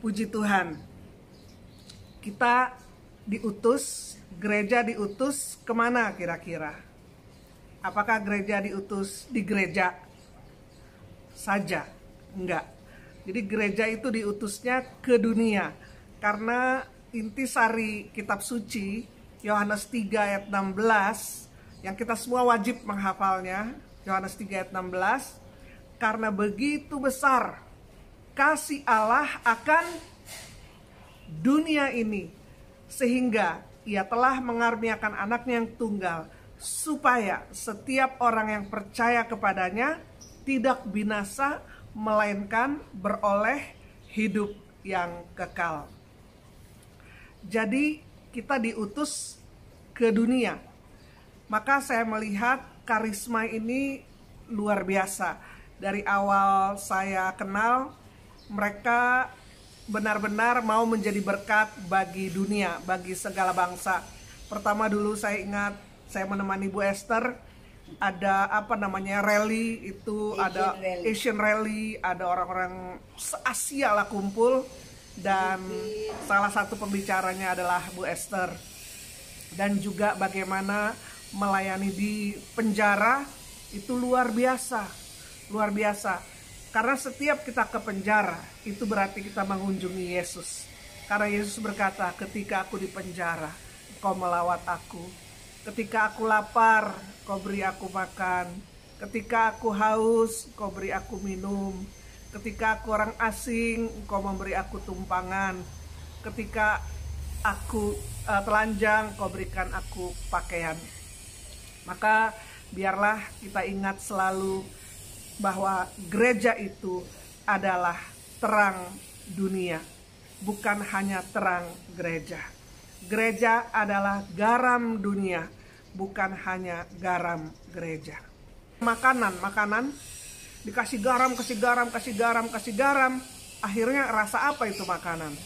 Puji Tuhan, kita diutus, gereja diutus kemana kira-kira? Apakah gereja diutus di gereja saja? Enggak. Jadi gereja itu diutusnya ke dunia. Karena intisari kitab suci, Yohanes 3 ayat 16, yang kita semua wajib menghafalnya, Yohanes 3 ayat 16, karena begitu besar kasih Allah akan dunia ini, sehingga ia telah mengaruniakan anaknya yang tunggal, supaya setiap orang yang percaya kepadanya tidak binasa, melainkan beroleh hidup yang kekal. Jadi kita diutus ke dunia. Maka saya melihat karisma ini luar biasa. Dari awal saya kenal, mereka benar-benar mau menjadi berkat bagi dunia, bagi segala bangsa. Pertama dulu saya ingat, saya menemani Bu Esther, ada rally itu, ada Asian Rally, ada orang-orang se-Asia lah kumpul, dan salah satu pembicaranya adalah Bu Esther. Dan juga bagaimana melayani di penjara, itu luar biasa, luar biasa. Karena setiap kita ke penjara, itu berarti kita mengunjungi Yesus. Karena Yesus berkata, ketika aku di penjara, kau melawat aku. Ketika aku lapar, kau beri aku makan. Ketika aku haus, kau beri aku minum. Ketika aku orang asing, kau memberi aku tumpangan. Ketika aku telanjang, kau berikan aku pakaian. Maka biarlah kita ingat selalu bahwa gereja itu adalah terang dunia, bukan hanya terang gereja. Gereja adalah garam dunia, bukan hanya garam gereja. Makanan, dikasih garam, kasih garam. Akhirnya rasa apa itu makanan?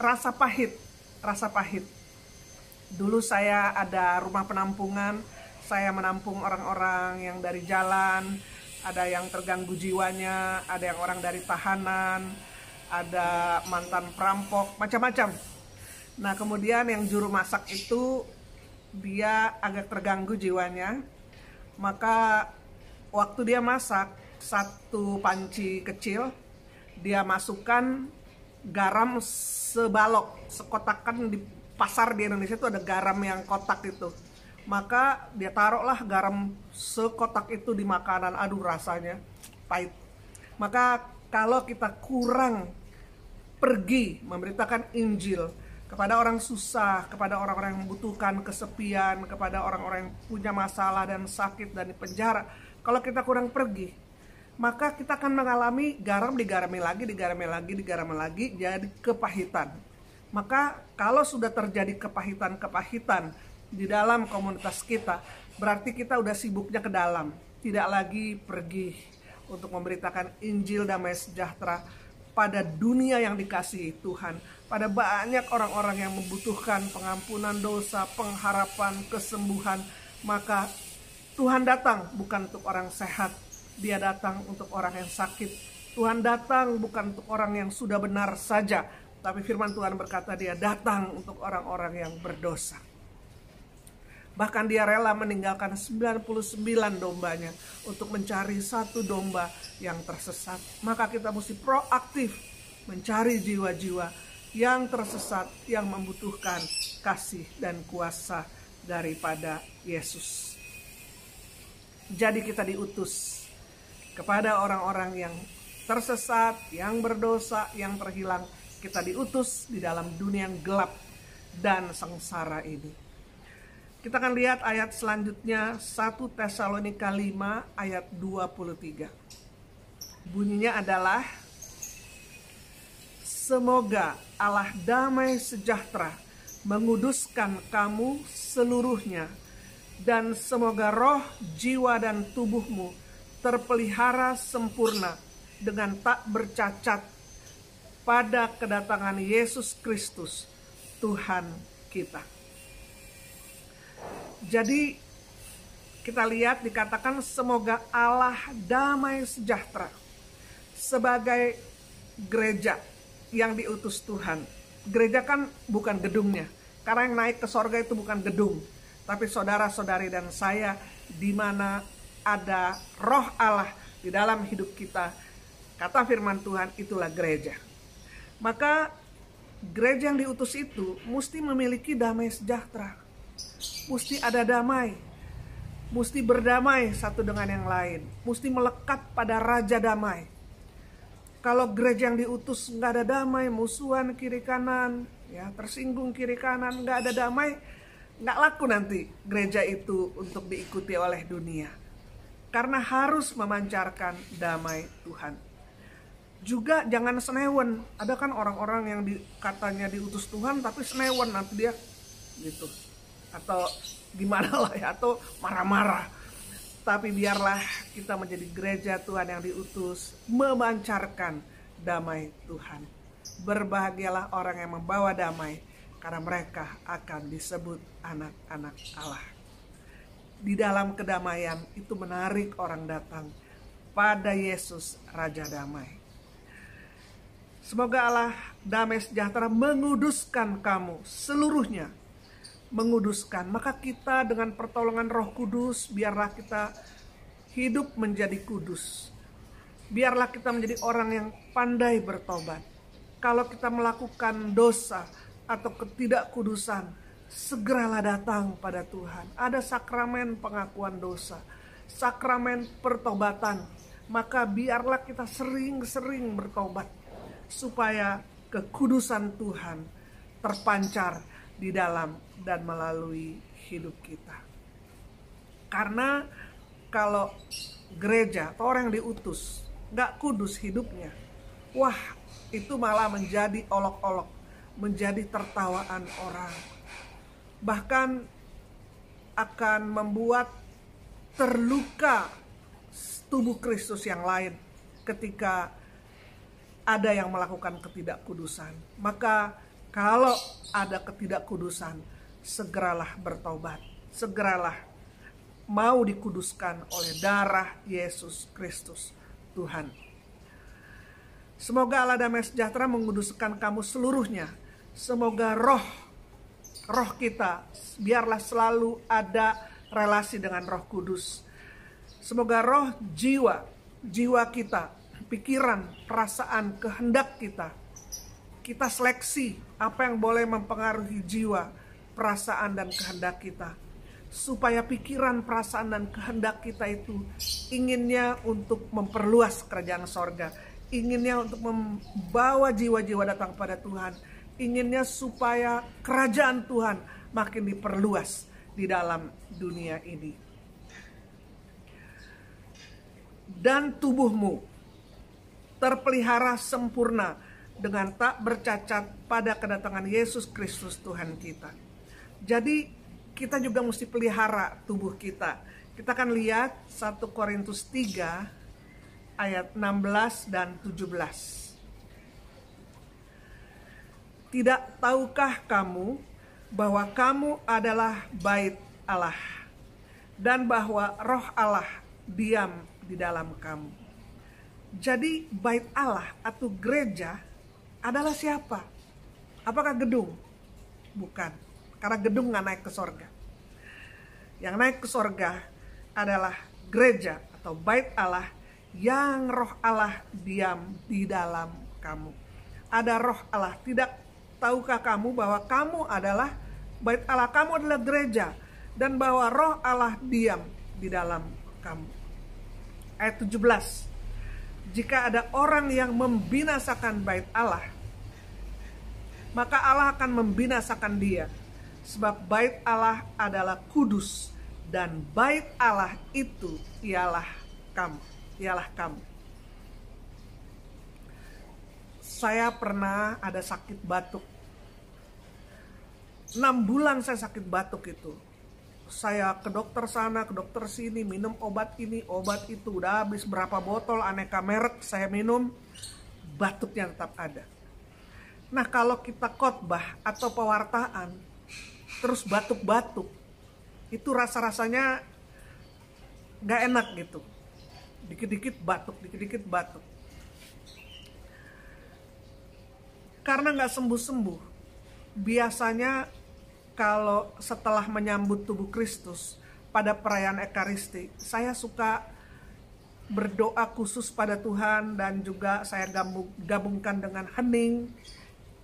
Rasa pahit. Dulu saya ada rumah penampungan. Saya menampung orang-orang yang dari jalan, ada yang terganggu jiwanya, ada yang orang dari tahanan, ada mantan perampok, macam-macam. Nah, kemudian yang juru masak itu, dia agak terganggu jiwanya. Maka waktu dia masak, satu panci kecil, dia masukkan garam sebalok, sekotakan. Di pasar di Indonesia itu ada garam yang kotak itu. Maka dia taruhlah garam sekotak itu di makanan. Aduh, rasanya pahit. Maka kalau kita kurang pergi memberitakan Injil kepada orang susah, kepada orang-orang yang membutuhkan kesepian, kepada orang-orang yang punya masalah dan sakit dan di penjara, kalau kita kurang pergi, maka kita akan mengalami garam digarami lagi, jadi kepahitan. Maka kalau sudah terjadi kepahitan di dalam komunitas kita, berarti kita udah sibuknya ke dalam, tidak lagi pergi untuk memberitakan Injil damai sejahtera pada dunia yang dikasihi Tuhan, pada banyak orang-orang yang membutuhkan pengampunan dosa, pengharapan, kesembuhan. Maka Tuhan datang bukan untuk orang sehat, dia datang untuk orang yang sakit. Tuhan datang bukan untuk orang yang sudah benar saja, tapi firman Tuhan berkata dia datang untuk orang-orang yang berdosa. Bahkan dia rela meninggalkan 99 dombanya untuk mencari satu domba yang tersesat. Maka kita mesti proaktif mencari jiwa-jiwa yang tersesat, yang membutuhkan kasih dan kuasa daripada Yesus. Jadi kita diutus kepada orang-orang yang tersesat, yang berdosa, yang terhilang. Kita diutus di dalam dunia yang gelap dan sengsara ini. Kita akan lihat ayat selanjutnya, 1 Tesalonika 5 ayat 23. Bunyinya adalah, semoga Allah damai sejahtera menguduskan kamu seluruhnya, dan semoga roh, jiwa, dan tubuhmu terpelihara sempurna dengan tak bercacat pada kedatangan Yesus Kristus, Tuhan kita. Jadi kita lihat dikatakan semoga Allah damai sejahtera. sebagai gereja yang diutus Tuhan. Gereja kan bukan gedungnya, karena yang naik ke sorga itu bukan gedung, tapi saudara-saudari dan saya, di mana ada roh Allah di dalam hidup kita. Kata firman Tuhan, itulah gereja. Maka gereja yang diutus itu mesti memiliki damai sejahtera, mesti ada damai, mesti berdamai satu dengan yang lain, mesti melekat pada Raja Damai. Kalau gereja yang diutus nggak ada damai, musuhan kiri kanan, ya tersinggung kiri kanan, nggak ada damai, nggak laku nanti gereja itu untuk diikuti oleh dunia. Karena harus memancarkan damai Tuhan. Juga jangan senewen. Ada kan orang-orang yang katanya diutus Tuhan tapi senewen, nanti dia gitu. Atau gimana lah ya, atau marah-marah. Tapi biarlah kita menjadi gereja Tuhan yang diutus memancarkan damai Tuhan. Berbahagialah orang yang membawa damai, karena mereka akan disebut anak-anak Allah. Di dalam kedamaian itu menarik orang datang pada Yesus Raja Damai. Semoga Allah damai sejahtera menguduskan kamu seluruhnya. Menguduskan, maka kita dengan pertolongan Roh Kudus, biarlah kita hidup menjadi kudus. Biarlah kita menjadi orang yang pandai bertobat. Kalau kita melakukan dosa atau ketidakkudusan, segeralah datang pada Tuhan. Ada sakramen pengakuan dosa, sakramen pertobatan. Maka biarlah kita sering-sering bertobat, supaya kekudusan Tuhan terpancar di dalam dan melalui hidup kita. Karena kalau gereja atau orang yang diutus gak kudus hidupnya, wah itu malah menjadi olok-olok, menjadi tertawaan orang. Bahkan akan membuat terluka tubuh Kristus yang lain ketika ada yang melakukan ketidakkudusan. Maka kalau ada ketidakkudusan, segeralah bertobat, segeralah mau dikuduskan oleh darah Yesus Kristus Tuhan. Semoga Allah damai sejahtera menguduskan kamu seluruhnya. Semoga roh kita biarlah selalu ada relasi dengan Roh Kudus. Semoga roh, jiwa kita, pikiran, perasaan, kehendak kita seleksi apa yang boleh mempengaruhi jiwa, perasaan, dan kehendak kita. Supaya pikiran, perasaan, dan kehendak kita itu inginnya untuk memperluas kerajaan sorga. Inginnya untuk membawa jiwa-jiwa datang pada Tuhan. Inginnya supaya kerajaan Tuhan makin diperluas di dalam dunia ini. Dan tubuhmu terpelihara sempurna dengan tak bercacat pada kedatangan Yesus Kristus Tuhan kita. Jadi kita juga mesti pelihara tubuh kita. Kita akan lihat 1 Korintus 3 ayat 16 dan 17. Tidak tahukah kamu bahwa kamu adalah bait Allah, dan bahwa roh Allah diam di dalam kamu. Jadi bait Allah atau gereja adalah siapa? Apakah gedung? Bukan, karena gedung nggak naik ke sorga. Yang naik ke sorga adalah gereja atau bait Allah yang roh Allah diam di dalam kamu. Ada roh Allah. Tidak tahukah kamu bahwa kamu adalah bait Allah, kamu adalah gereja, dan bahwa roh Allah diam di dalam kamu. Ayat 17. Jika ada orang yang membinasakan bait Allah, maka Allah akan membinasakan dia. Sebab bait Allah adalah kudus, dan bait Allah itu ialah kamu. Saya pernah ada sakit batuk. 6 bulan saya sakit batuk itu. Saya ke dokter sana, ke dokter sini, minum obat ini, obat itu. Udah habis berapa botol aneka merek saya minum, batuknya tetap ada. Nah, kalau kita khotbah atau pewartaan terus batuk-batuk, itu rasa-rasanya gak enak gitu. Dikit-dikit batuk, dikit-dikit batuk. karena nggak sembuh-sembuh, biasanya kalau setelah menyambut tubuh Kristus pada perayaan Ekaristi, saya suka berdoa khusus pada Tuhan, dan juga saya gabungkan dengan hening,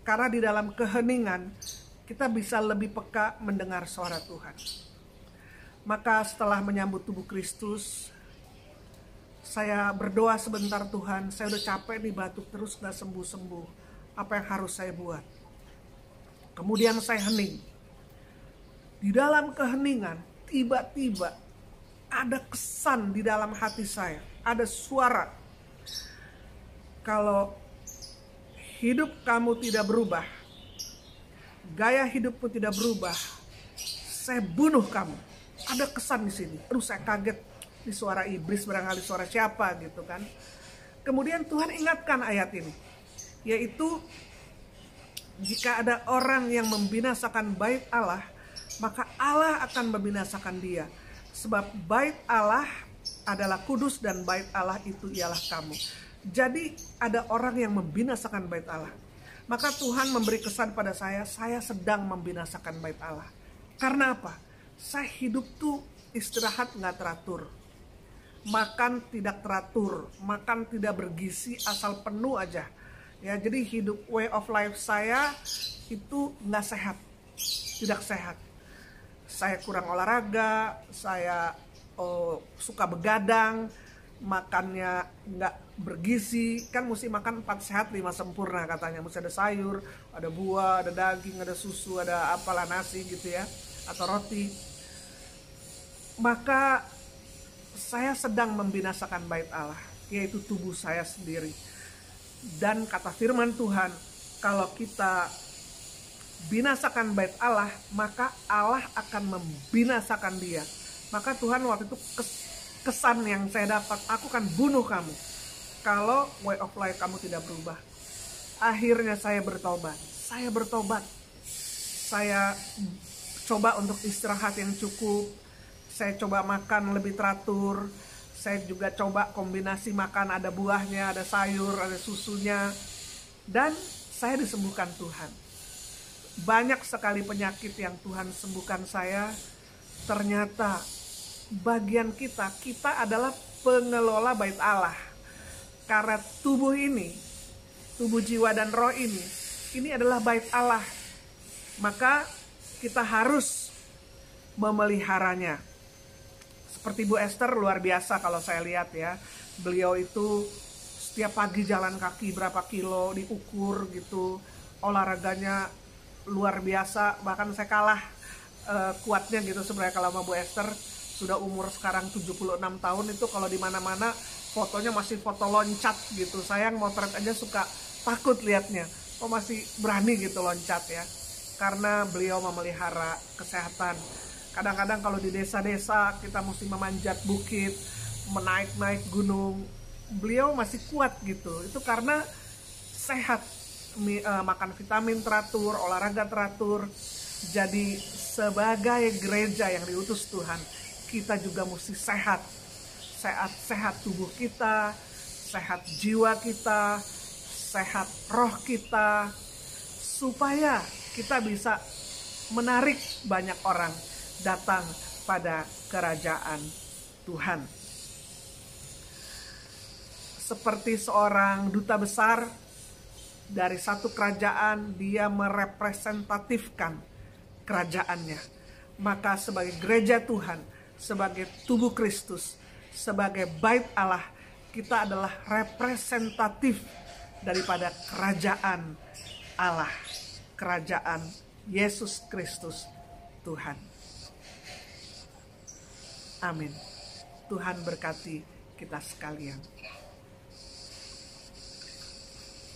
karena di dalam keheningan kita bisa lebih peka mendengar suara Tuhan. Maka setelah menyambut tubuh Kristus, saya berdoa sebentar, Tuhan, saya udah capek nih batuk terus gak sembuh-sembuh. Apa yang harus saya buat? Kemudian saya hening. Di dalam keheningan, tiba-tiba ada kesan di dalam hati saya. Ada suara. Kalau hidup kamu tidak berubah, gaya hidupmu tidak berubah, saya bunuh kamu. Ada kesan di sini. Aduh, saya kaget. Di suara iblis, barangkali suara siapa gitu kan. Kemudian Tuhan ingatkan ayat ini, yaitu jika ada orang yang membinasakan bait Allah, maka Allah akan membinasakan dia. Sebab bait Allah adalah kudus dan bait Allah itu ialah kamu. Jadi ada orang yang membinasakan bait Allah. Maka Tuhan memberi kesan pada saya sedang membinasakan bait Allah. Karena apa? Saya hidup tuh istirahat nggak teratur. Makan tidak teratur, makan tidak bergizi, asal penuh aja. Ya, jadi hidup way of life saya itu nggak sehat, tidak sehat. Saya kurang olahraga, saya suka begadang, makannya nggak bergizi. Kan mesti makan 4 sehat 5 sempurna katanya. Mesti ada sayur, ada buah, ada daging, ada susu, ada apalah, nasi gitu ya, atau roti. Maka saya sedang membinasakan bait Allah, yaitu tubuh saya sendiri. Dan kata firman Tuhan, kalau kita binasakan bait Allah, maka Allah akan membinasakan dia. Maka Tuhan waktu itu kesan yang saya dapat, aku akan bunuh kamu kalau way of life kamu tidak berubah. Akhirnya saya bertobat. Saya coba untuk istirahat yang cukup. Saya coba makan lebih teratur. Saya juga coba kombinasi makan, ada buahnya, ada sayur, ada susunya. Dan saya disembuhkan Tuhan. Banyak sekali penyakit yang Tuhan sembuhkan saya. Ternyata bagian kita adalah pengelola bait Allah. Karena tubuh ini, tubuh jiwa dan roh ini adalah bait Allah. Maka kita harus memeliharanya. Seperti Bu Esther luar biasa kalau saya lihat ya. Beliau itu setiap pagi jalan kaki berapa kilo, diukur gitu. Olahraganya luar biasa, bahkan saya kalah kuatnya gitu sebenarnya kalau sama Bu Esther. Sudah umur sekarang 76 tahun, itu kalau di mana-mana fotonya masih foto loncat gitu. Saya yang motret aja suka takut liatnya. Kok masih berani gitu loncat ya. Karena beliau memelihara kesehatan. Kadang-kadang kalau di desa-desa kita mesti memanjat bukit, menaik-naik gunung, beliau masih kuat gitu. Itu karena sehat, makan vitamin teratur, olahraga teratur. Jadi sebagai gereja yang diutus Tuhan, kita juga mesti sehat. Sehat tubuh kita, sehat jiwa kita, sehat roh kita, supaya kita bisa menarik banyak orang datang pada kerajaan Tuhan. Seperti seorang duta besar dari satu kerajaan, dia merepresentatifkan kerajaannya. Maka sebagai gereja Tuhan, sebagai tubuh Kristus, sebagai bait Allah, kita adalah representatif daripada kerajaan Allah, kerajaan Yesus Kristus Tuhan. Amin. Tuhan berkati kita sekalian.